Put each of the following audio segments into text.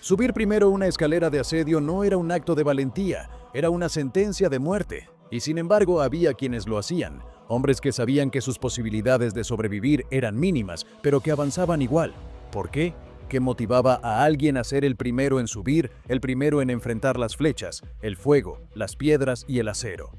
Subir primero una escalera de asedio no era un acto de valentía, era una sentencia de muerte. Y sin embargo había quienes lo hacían, hombres que sabían que sus posibilidades de sobrevivir eran mínimas, pero que avanzaban igual. ¿Por qué? ¿Qué motivaba a alguien a ser el primero en subir, el primero en enfrentar las flechas, el fuego, las piedras y el acero?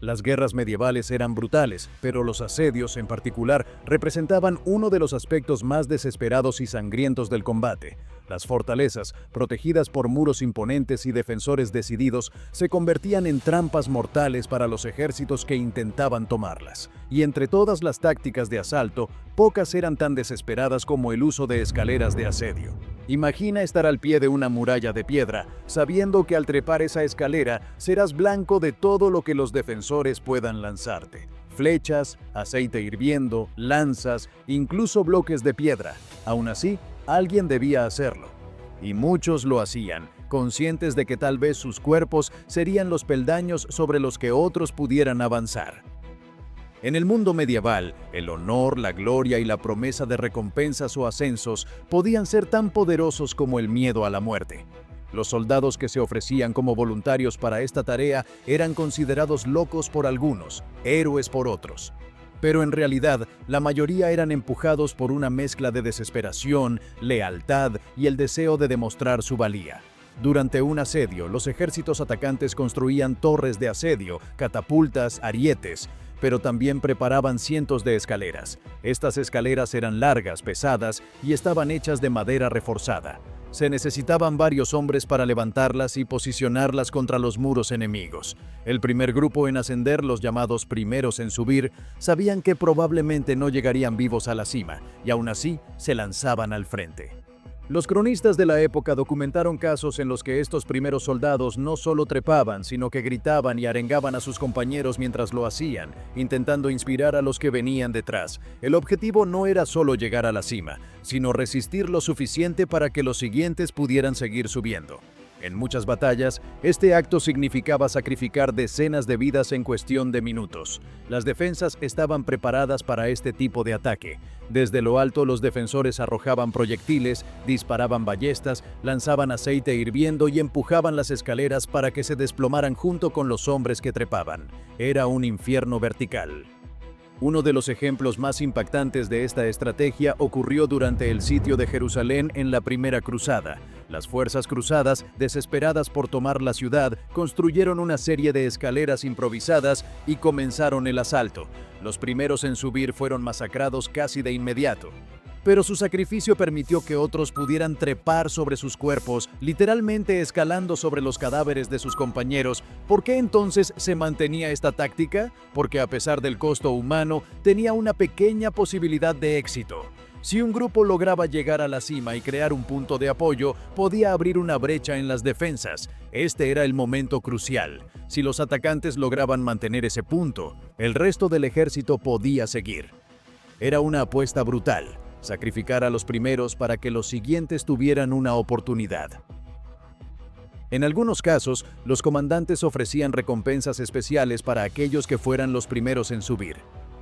Las guerras medievales eran brutales, pero los asedios en particular representaban uno de los aspectos más desesperados y sangrientos del combate. Las fortalezas, protegidas por muros imponentes y defensores decididos, se convertían en trampas mortales para los ejércitos que intentaban tomarlas. Y entre todas las tácticas de asalto, pocas eran tan desesperadas como el uso de escaleras de asedio. Imagina estar al pie de una muralla de piedra, sabiendo que al trepar esa escalera serás blanco de todo lo que los defensores puedan lanzarte. Flechas, aceite hirviendo, lanzas, incluso bloques de piedra. Aún así, alguien debía hacerlo. Y muchos lo hacían, conscientes de que tal vez sus cuerpos serían los peldaños sobre los que otros pudieran avanzar. En el mundo medieval, el honor, la gloria y la promesa de recompensas o ascensos podían ser tan poderosos como el miedo a la muerte. Los soldados que se ofrecían como voluntarios para esta tarea eran considerados locos por algunos, héroes por otros. Pero en realidad, la mayoría eran empujados por una mezcla de desesperación, lealtad y el deseo de demostrar su valía. Durante un asedio, los ejércitos atacantes construían torres de asedio, catapultas, arietes, pero también preparaban cientos de escaleras. Estas escaleras eran largas, pesadas y estaban hechas de madera reforzada. Se necesitaban varios hombres para levantarlas y posicionarlas contra los muros enemigos. El primer grupo en ascender, los llamados primeros en subir, sabían que probablemente no llegarían vivos a la cima, y aún así se lanzaban al frente. Los cronistas de la época documentaron casos en los que estos primeros soldados no solo trepaban, sino que gritaban y arengaban a sus compañeros mientras lo hacían, intentando inspirar a los que venían detrás. El objetivo no era solo llegar a la cima, sino resistir lo suficiente para que los siguientes pudieran seguir subiendo. En muchas batallas, este acto significaba sacrificar decenas de vidas en cuestión de minutos. Las defensas estaban preparadas para este tipo de ataque. Desde lo alto, los defensores arrojaban proyectiles, disparaban ballestas, lanzaban aceite hirviendo y empujaban las escaleras para que se desplomaran junto con los hombres que trepaban. Era un infierno vertical. Uno de los ejemplos más impactantes de esta estrategia ocurrió durante el sitio de Jerusalén en la Primera Cruzada. Las fuerzas cruzadas, desesperadas por tomar la ciudad, construyeron una serie de escaleras improvisadas y comenzaron el asalto. Los primeros en subir fueron masacrados casi de inmediato. Pero su sacrificio permitió que otros pudieran trepar sobre sus cuerpos, literalmente escalando sobre los cadáveres de sus compañeros. ¿Por qué entonces se mantenía esta táctica? Porque a pesar del costo humano, tenía una pequeña posibilidad de éxito. Si un grupo lograba llegar a la cima y crear un punto de apoyo, podía abrir una brecha en las defensas. Este era el momento crucial. Si los atacantes lograban mantener ese punto, el resto del ejército podía seguir. Era una apuesta brutal. Sacrificar a los primeros para que los siguientes tuvieran una oportunidad. En algunos casos, los comandantes ofrecían recompensas especiales para aquellos que fueran los primeros en subir.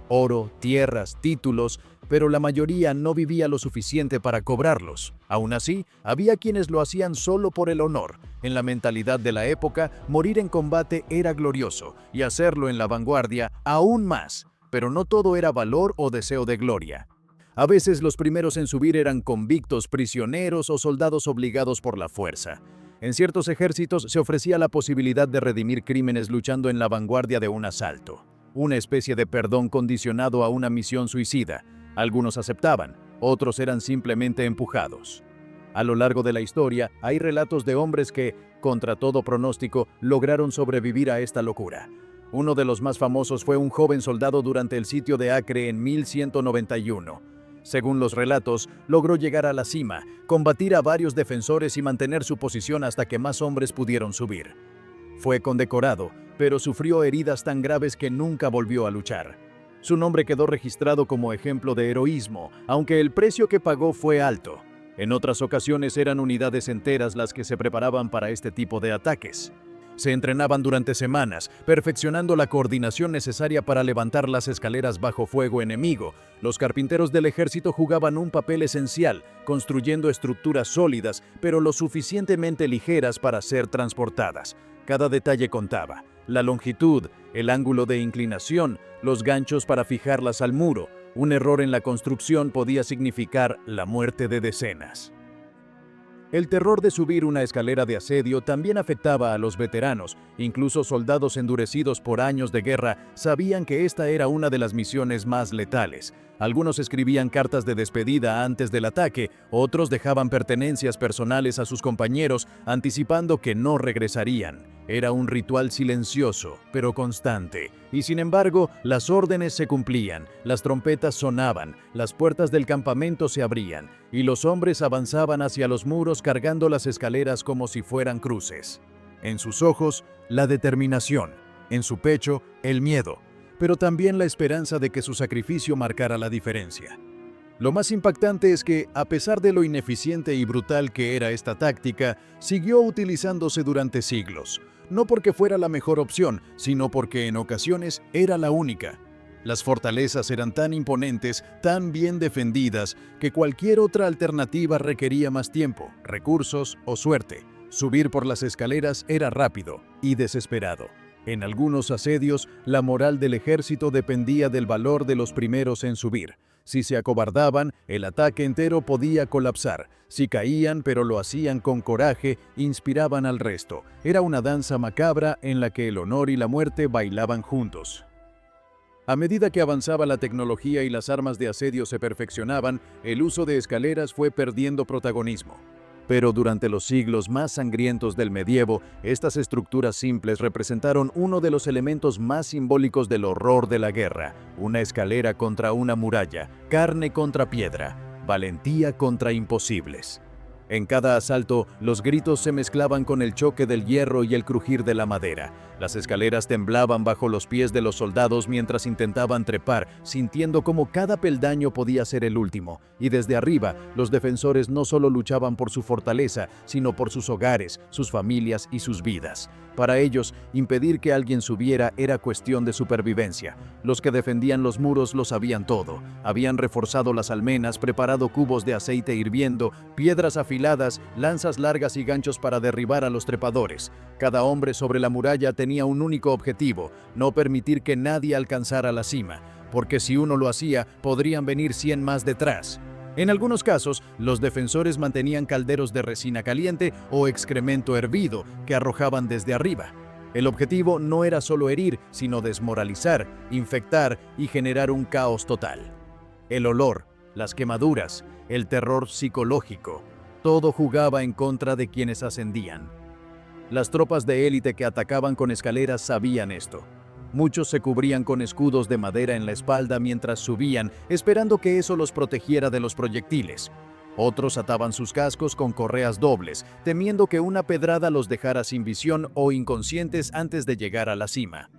Oro, tierras, títulos, pero la mayoría no vivía lo suficiente para cobrarlos. Aún así, había quienes lo hacían solo por el honor. En la mentalidad de la época, morir en combate era glorioso, y hacerlo en la vanguardia aún más. Pero no todo era valor o deseo de gloria. A veces los primeros en subir eran convictos, prisioneros o soldados obligados por la fuerza. En ciertos ejércitos se ofrecía la posibilidad de redimir crímenes luchando en la vanguardia de un asalto. Una especie de perdón condicionado a una misión suicida. Algunos aceptaban, otros eran simplemente empujados. A lo largo de la historia, hay relatos de hombres que, contra todo pronóstico, lograron sobrevivir a esta locura. Uno de los más famosos fue un joven soldado durante el sitio de Acre en 1191. Según los relatos, logró llegar a la cima, combatir a varios defensores y mantener su posición hasta que más hombres pudieron subir. Fue condecorado, pero sufrió heridas tan graves que nunca volvió a luchar. Su nombre quedó registrado como ejemplo de heroísmo, aunque el precio que pagó fue alto. En otras ocasiones eran unidades enteras las que se preparaban para este tipo de ataques. Se entrenaban durante semanas, perfeccionando la coordinación necesaria para levantar las escaleras bajo fuego enemigo. Los carpinteros del ejército jugaban un papel esencial, construyendo estructuras sólidas, pero lo suficientemente ligeras para ser transportadas. Cada detalle contaba: la longitud, el ángulo de inclinación, los ganchos para fijarlas al muro. Un error en la construcción podía significar la muerte de decenas. El terror de subir una escalera de asedio también afectaba a los veteranos. Incluso soldados endurecidos por años de guerra sabían que esta era una de las misiones más letales. Algunos escribían cartas de despedida antes del ataque, otros dejaban pertenencias personales a sus compañeros, anticipando que no regresarían. Era un ritual silencioso, pero constante. Y sin embargo, las órdenes se cumplían, las trompetas sonaban, las puertas del campamento se abrían, y los hombres avanzaban hacia los muros cargando las escaleras como si fueran cruces. En sus ojos, la determinación; en su pecho, el miedo, pero también la esperanza de que su sacrificio marcara la diferencia. Lo más impactante es que, a pesar de lo ineficiente y brutal que era esta táctica, siguió utilizándose durante siglos. No porque fuera la mejor opción, sino porque en ocasiones era la única. Las fortalezas eran tan imponentes, tan bien defendidas, que cualquier otra alternativa requería más tiempo, recursos o suerte. Subir por las escaleras era rápido y desesperado. En algunos asedios, la moral del ejército dependía del valor de los primeros en subir. Si se acobardaban, el ataque entero podía colapsar. Si caían, pero lo hacían con coraje, inspiraban al resto. Era una danza macabra en la que el honor y la muerte bailaban juntos. A medida que avanzaba la tecnología y las armas de asedio se perfeccionaban, el uso de escaleras fue perdiendo protagonismo. Pero durante los siglos más sangrientos del medievo, estas estructuras simples representaron uno de los elementos más simbólicos del horror de la guerra: una escalera contra una muralla, carne contra piedra, valentía contra imposibles. En cada asalto, los gritos se mezclaban con el choque del hierro y el crujir de la madera. Las escaleras temblaban bajo los pies de los soldados mientras intentaban trepar, sintiendo cómo cada peldaño podía ser el último. Y desde arriba, los defensores no solo luchaban por su fortaleza, sino por sus hogares, sus familias y sus vidas. Para ellos, impedir que alguien subiera era cuestión de supervivencia. Los que defendían los muros lo sabían todo. Habían reforzado las almenas, preparado cubos de aceite hirviendo, piedras afiladas, lanzas largas y ganchos para derribar a los trepadores. Cada hombre sobre la muralla tenía un único objetivo: no permitir que nadie alcanzara la cima, porque si uno lo hacía, podrían venir 100 más detrás. En algunos casos, los defensores mantenían calderos de resina caliente o excremento hervido que arrojaban desde arriba. El objetivo no era solo herir, sino desmoralizar, infectar y generar un caos total. El olor, las quemaduras, el terror psicológico, todo jugaba en contra de quienes ascendían. Las tropas de élite que atacaban con escaleras sabían esto. Muchos se cubrían con escudos de madera en la espalda mientras subían, esperando que eso los protegiera de los proyectiles. Otros ataban sus cascos con correas dobles, temiendo que una pedrada los dejara sin visión o inconscientes antes de llegar a la cima.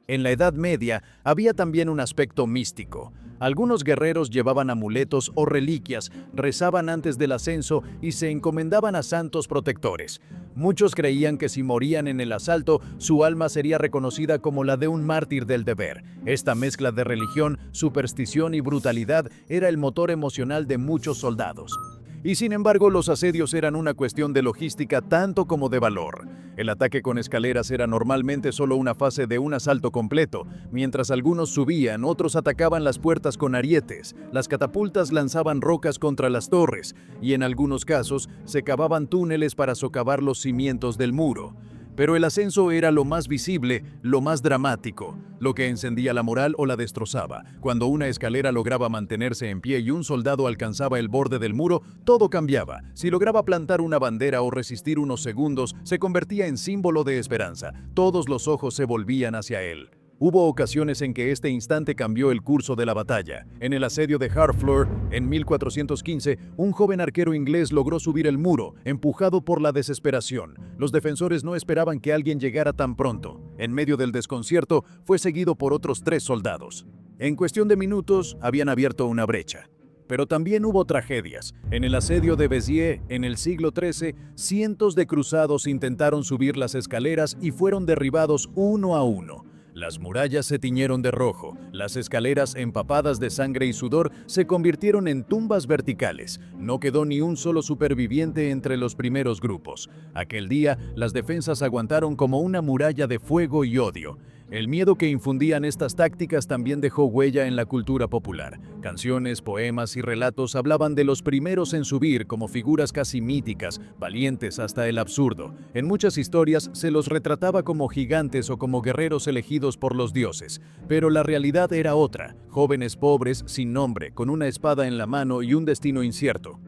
En la Edad Media había también un aspecto místico. Algunos guerreros llevaban amuletos o reliquias, rezaban antes del ascenso y se encomendaban a santos protectores. Muchos creían que si morían en el asalto, su alma sería reconocida como la de un mártir del deber. Esta mezcla de religión, superstición y brutalidad era el motor emocional de muchos soldados. Y sin embargo, los asedios eran una cuestión de logística tanto como de valor. El ataque con escaleras era normalmente solo una fase de un asalto completo. Mientras algunos subían, otros atacaban las puertas con arietes, las catapultas lanzaban rocas contra las torres, y en algunos casos se cavaban túneles para socavar los cimientos del muro. Pero el ascenso era lo más visible, lo más dramático, lo que encendía la moral o la destrozaba. Cuando una escalera lograba mantenerse en pie y un soldado alcanzaba el borde del muro, todo cambiaba. Si lograba plantar una bandera o resistir unos segundos, se convertía en símbolo de esperanza. Todos los ojos se volvían hacia él. Hubo ocasiones en que este instante cambió el curso de la batalla. En el asedio de Harfleur, en 1415, un joven arquero inglés logró subir el muro, empujado por la desesperación. Los defensores no esperaban que alguien llegara tan pronto. En medio del desconcierto, fue seguido por otros 3 soldados. En cuestión de minutos, habían abierto una brecha. Pero también hubo tragedias. En el asedio de Béziers, en el siglo XIII, cientos de cruzados intentaron subir las escaleras y fueron derribados uno a uno. Las murallas se tiñeron de rojo, las escaleras empapadas de sangre y sudor se convirtieron en tumbas verticales. No quedó ni un solo superviviente entre los primeros grupos. Aquel día, las defensas aguantaron como una muralla de fuego y odio. El miedo que infundían estas tácticas también dejó huella en la cultura popular. Canciones, poemas y relatos hablaban de los primeros en subir como figuras casi míticas, valientes hasta el absurdo. En muchas historias se los retrataba como gigantes o como guerreros elegidos por los dioses. Pero la realidad era otra: jóvenes pobres, sin nombre, con una espada en la mano y un destino incierto.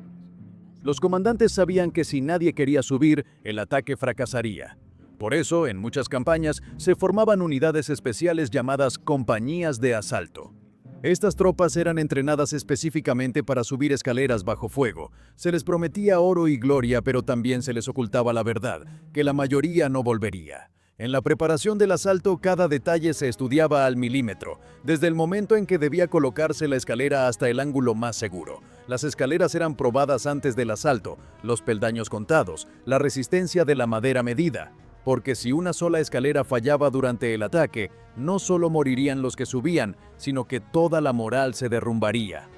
Los comandantes sabían que si nadie quería subir, el ataque fracasaría. Por eso, en muchas campañas, se formaban unidades especiales llamadas compañías de asalto. Estas tropas eran entrenadas específicamente para subir escaleras bajo fuego. Se les prometía oro y gloria, pero también se les ocultaba la verdad, que la mayoría no volvería. En la preparación del asalto, cada detalle se estudiaba al milímetro, desde el momento en que debía colocarse la escalera hasta el ángulo más seguro. Las escaleras eran probadas antes del asalto, los peldaños contados, la resistencia de la madera medida. Porque si una sola escalera fallaba durante el ataque, no solo morirían los que subían, sino que toda la moral se derrumbaría.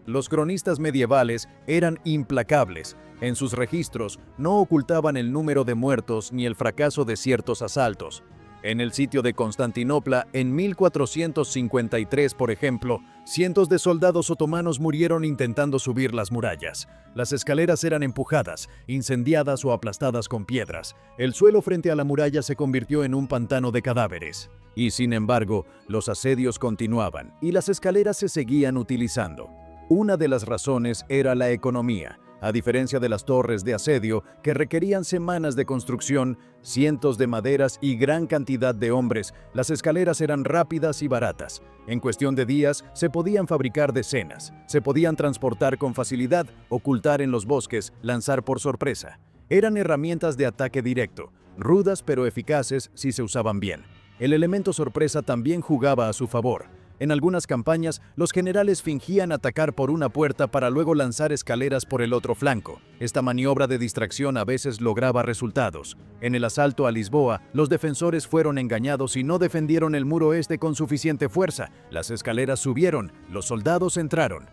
Los cronistas medievales eran implacables. En sus registros no ocultaban el número de muertos ni el fracaso de ciertos asaltos. En el sitio de Constantinopla, en 1453, por ejemplo, cientos de soldados otomanos murieron intentando subir las murallas. Las escaleras eran empujadas, incendiadas o aplastadas con piedras. El suelo frente a la muralla se convirtió en un pantano de cadáveres. Y sin embargo, los asedios continuaban y las escaleras se seguían utilizando. Una de las razones era la economía. A diferencia de las torres de asedio, que requerían semanas de construcción, cientos de maderas y gran cantidad de hombres, las escaleras eran rápidas y baratas. En cuestión de días, se podían fabricar decenas. Se podían transportar con facilidad, ocultar en los bosques, lanzar por sorpresa. Eran herramientas de ataque directo, rudas pero eficaces si se usaban bien. El elemento sorpresa también jugaba a su favor. En algunas campañas, los generales fingían atacar por una puerta para luego lanzar escaleras por el otro flanco. Esta maniobra de distracción a veces lograba resultados. En el asalto a Lisboa, los defensores fueron engañados y no defendieron el muro este con suficiente fuerza. Las escaleras subieron, los soldados entraron.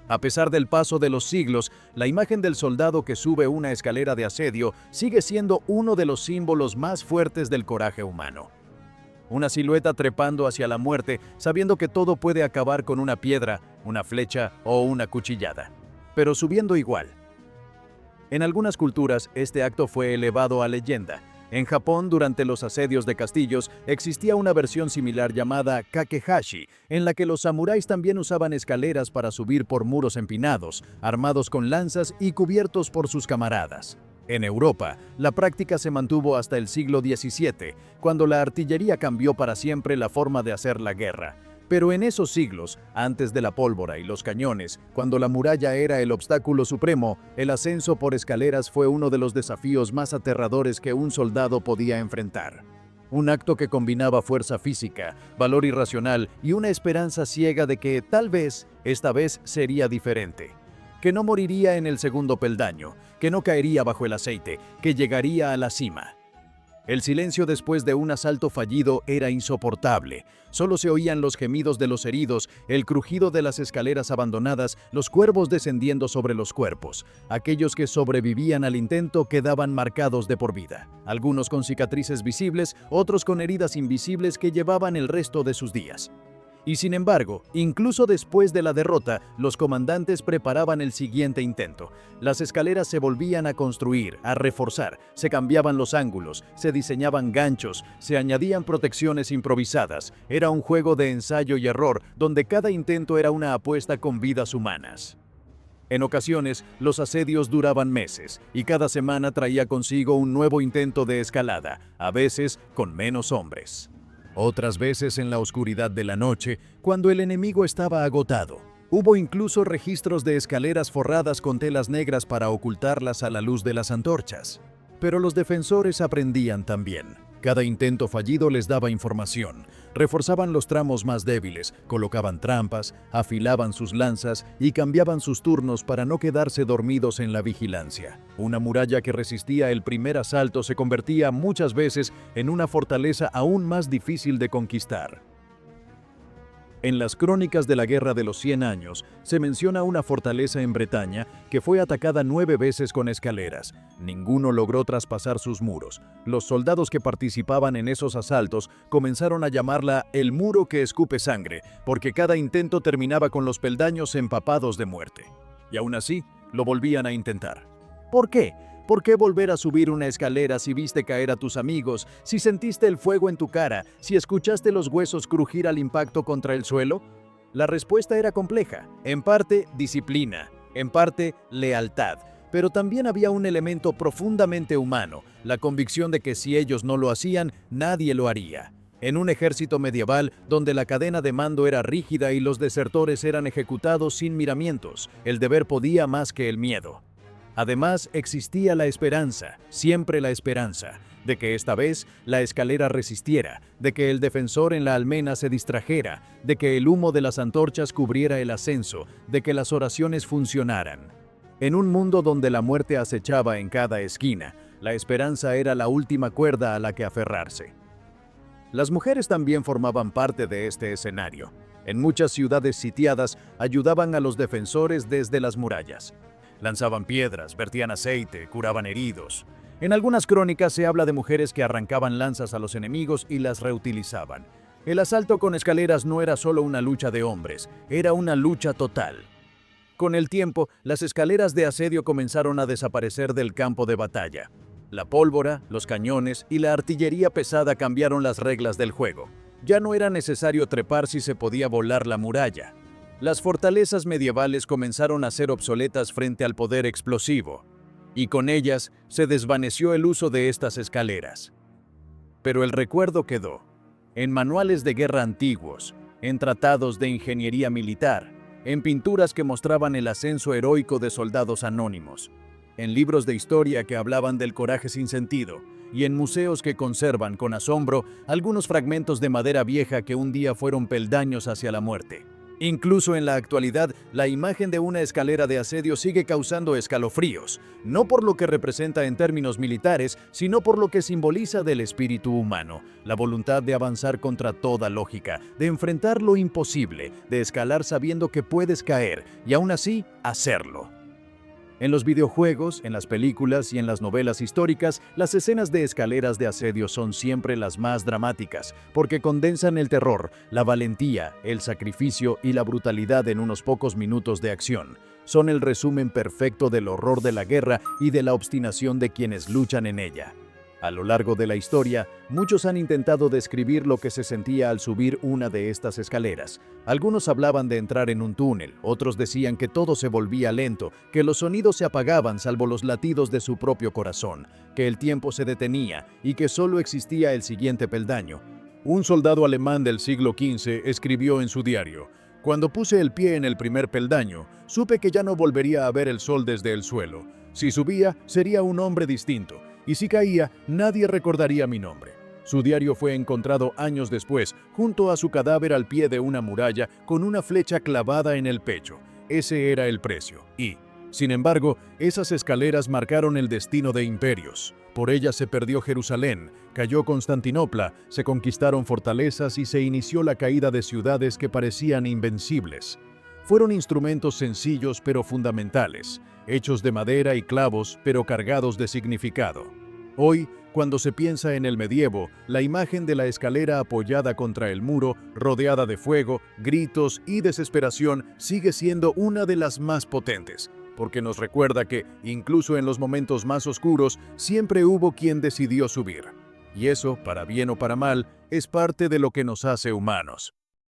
A pesar del paso de los siglos, la imagen del soldado que sube una escalera de asedio sigue siendo uno de los símbolos más fuertes del coraje humano. Una silueta trepando hacia la muerte, sabiendo que todo puede acabar con una piedra, una flecha o una cuchillada, pero subiendo igual. En algunas culturas, este acto fue elevado a leyenda. En Japón, durante los asedios de castillos, existía una versión similar llamada kakehashi, en la que los samuráis también usaban escaleras para subir por muros empinados, armados con lanzas y cubiertos por sus camaradas. En Europa, la práctica se mantuvo hasta el siglo XVII, cuando la artillería cambió para siempre la forma de hacer la guerra. Pero en esos siglos, antes de la pólvora y los cañones, cuando la muralla era el obstáculo supremo, el ascenso por escaleras fue uno de los desafíos más aterradores que un soldado podía enfrentar. Un acto que combinaba fuerza física, valor irracional y una esperanza ciega de que, tal vez, esta vez sería diferente. Que no moriría en el segundo peldaño, que no caería bajo el aceite, que llegaría a la cima. El silencio después de un asalto fallido era insoportable. Solo se oían los gemidos de los heridos, el crujido de las escaleras abandonadas, los cuervos descendiendo sobre los cuerpos. Aquellos que sobrevivían al intento quedaban marcados de por vida. Algunos con cicatrices visibles, otros con heridas invisibles que llevaban el resto de sus días. Y sin embargo, incluso después de la derrota, los comandantes preparaban el siguiente intento. Las escaleras se volvían a construir, a reforzar, se cambiaban los ángulos, se diseñaban ganchos, se añadían protecciones improvisadas. Era un juego de ensayo y error, donde cada intento era una apuesta con vidas humanas. En ocasiones, los asedios duraban meses, y cada semana traía consigo un nuevo intento de escalada, a veces con menos hombres. Otras veces en la oscuridad de la noche, cuando el enemigo estaba agotado. Hubo incluso registros de escaleras forradas con telas negras para ocultarlas a la luz de las antorchas. Pero los defensores aprendían también. Cada intento fallido les daba información. Reforzaban los tramos más débiles, colocaban trampas, afilaban sus lanzas y cambiaban sus turnos para no quedarse dormidos en la vigilancia. Una muralla que resistía el primer asalto se convertía muchas veces en una fortaleza aún más difícil de conquistar. En las crónicas de la Guerra de los 100 años se menciona una fortaleza en Bretaña que fue atacada 9 veces con escaleras. Ninguno logró traspasar sus muros. Los soldados que participaban en esos asaltos comenzaron a llamarla el muro que escupe sangre, porque cada intento terminaba con los peldaños empapados de muerte. Y aún así, lo volvían a intentar. ¿Por qué? ¿Por qué volver a subir una escalera si viste caer a tus amigos, si sentiste el fuego en tu cara, si escuchaste los huesos crujir al impacto contra el suelo? La respuesta era compleja. En parte, disciplina. En parte, lealtad. Pero también había un elemento profundamente humano, la convicción de que si ellos no lo hacían, nadie lo haría. En un ejército medieval donde la cadena de mando era rígida y los desertores eran ejecutados sin miramientos, el deber podía más que el miedo. Además, existía la esperanza, siempre la esperanza, de que esta vez la escalera resistiera, de que el defensor en la almena se distrajera, de que el humo de las antorchas cubriera el ascenso, de que las oraciones funcionaran. En un mundo donde la muerte acechaba en cada esquina, la esperanza era la última cuerda a la que aferrarse. Las mujeres también formaban parte de este escenario. En muchas ciudades sitiadas ayudaban a los defensores desde las murallas. Lanzaban piedras, vertían aceite, curaban heridos. En algunas crónicas se habla de mujeres que arrancaban lanzas a los enemigos y las reutilizaban. El asalto con escaleras no era solo una lucha de hombres, era una lucha total. Con el tiempo, las escaleras de asedio comenzaron a desaparecer del campo de batalla. La pólvora, los cañones y la artillería pesada cambiaron las reglas del juego. Ya no era necesario trepar si se podía volar la muralla. Las fortalezas medievales comenzaron a ser obsoletas frente al poder explosivo, y con ellas se desvaneció el uso de estas escaleras. Pero el recuerdo quedó, en manuales de guerra antiguos, en tratados de ingeniería militar, en pinturas que mostraban el ascenso heroico de soldados anónimos, en libros de historia que hablaban del coraje sin sentido, y en museos que conservan con asombro algunos fragmentos de madera vieja que un día fueron peldaños hacia la muerte. Incluso en la actualidad, la imagen de una escalera de asedio sigue causando escalofríos, no por lo que representa en términos militares, sino por lo que simboliza del espíritu humano, la voluntad de avanzar contra toda lógica, de enfrentar lo imposible, de escalar sabiendo que puedes caer y aún así hacerlo. En los videojuegos, en las películas y en las novelas históricas, las escenas de escaleras de asedio son siempre las más dramáticas, porque condensan el terror, la valentía, el sacrificio y la brutalidad en unos pocos minutos de acción. Son el resumen perfecto del horror de la guerra y de la obstinación de quienes luchan en ella. A lo largo de la historia, muchos han intentado describir lo que se sentía al subir una de estas escaleras. Algunos hablaban de entrar en un túnel, otros decían que todo se volvía lento, que los sonidos se apagaban salvo los latidos de su propio corazón, que el tiempo se detenía y que solo existía el siguiente peldaño. Un soldado alemán del siglo XV escribió en su diario: «Cuando puse el pie en el primer peldaño, supe que ya no volvería a ver el sol desde el suelo. Si subía, sería un hombre distinto. Y si caía, nadie recordaría mi nombre». Su diario fue encontrado años después, junto a su cadáver al pie de una muralla, con una flecha clavada en el pecho. Ese era el precio. Y, sin embargo, esas escaleras marcaron el destino de imperios. Por ellas se perdió Jerusalén, cayó Constantinopla, se conquistaron fortalezas y se inició la caída de ciudades que parecían invencibles. Fueron instrumentos sencillos pero fundamentales, hechos de madera y clavos pero cargados de significado. Hoy, cuando se piensa en el medievo, la imagen de la escalera apoyada contra el muro, rodeada de fuego, gritos y desesperación, sigue siendo una de las más potentes, porque nos recuerda que, incluso en los momentos más oscuros, siempre hubo quien decidió subir. Y eso, para bien o para mal, es parte de lo que nos hace humanos.